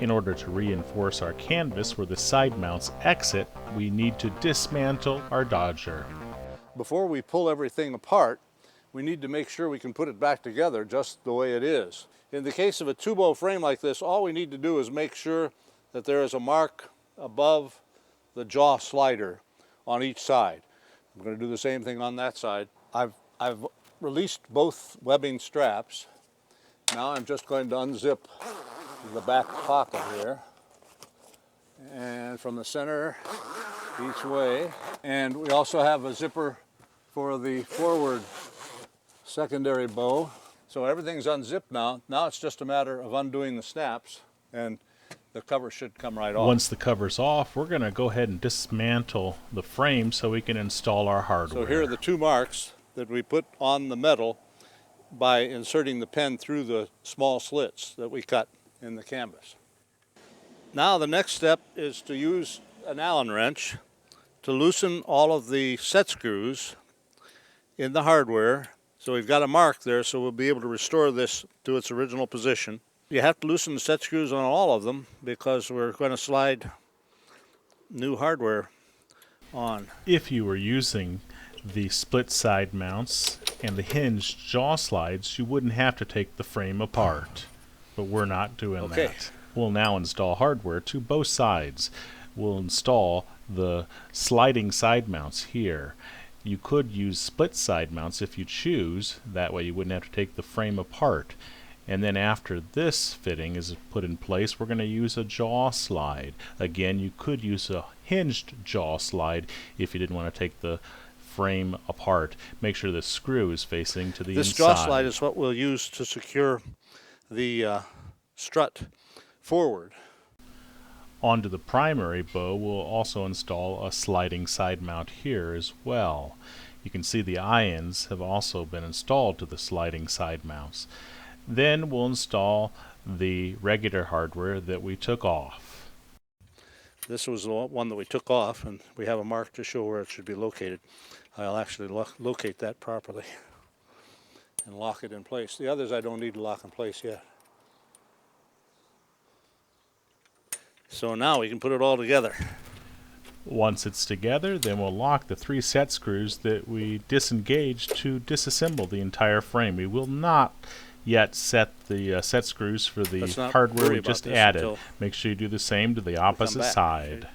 In order to reinforce our canvas where the side mounts exit, we need to dismantle our Dodger. Before we pull everything apart, we need to make sure we can put it back together just the way it is. In the case of a two-bow frame like this, all we need to do is make sure that there is a mark above the jaw slider on each side. I'm going to do the same thing on that side. I've released both webbing straps. Now I'm just going to unzip the back pocket here, and from the center each way. And we also have a zipper for the forward secondary bow. So everything's unzipped now. Now it's just a matter of undoing the snaps, and the cover should come right off. Once the cover's off, we're going to go ahead and dismantle the frame so we can install our hardware. So here are the two marks that we put on the metal by inserting the pen through the small slits that we cut in the canvas. Now the next step is to use an Allen wrench to loosen all of the set screws in the hardware. So we've got a mark there, so we'll be able to restore this to its original position. You have to loosen the set screws on all of them because we're going to slide new hardware on. If you were using the split side mounts and the hinged jaw slides, you wouldn't have to take the frame apart. But we're not doing that. We'll now install hardware to both sides. We'll install the sliding side mounts here. You could use split side mounts if you choose. That way you wouldn't have to take the frame apart. And then after this fitting is put in place, we're going to use a jaw slide. Again, you could use a hinged jaw slide if you didn't want to take the frame apart. Make sure the screw is facing to the inside. This jaw slide is what we'll use to secure the strut forward. Onto the primary bow, we'll also install a sliding side mount here as well. You can see the eye-ends have also been installed to the sliding side mounts. Then we'll install the regular hardware that we took off. This was the one that we took off, and we have a mark to show where it should be located. I'll actually locate that properly and lock it in place. The others I don't need to lock in place yet. So now we can put it all together. Once it's together, then we'll lock the 3 set screws that we disengaged to disassemble the entire frame. We will not yet set the set screws for the hardware we just added. Make sure you do the same to the opposite side.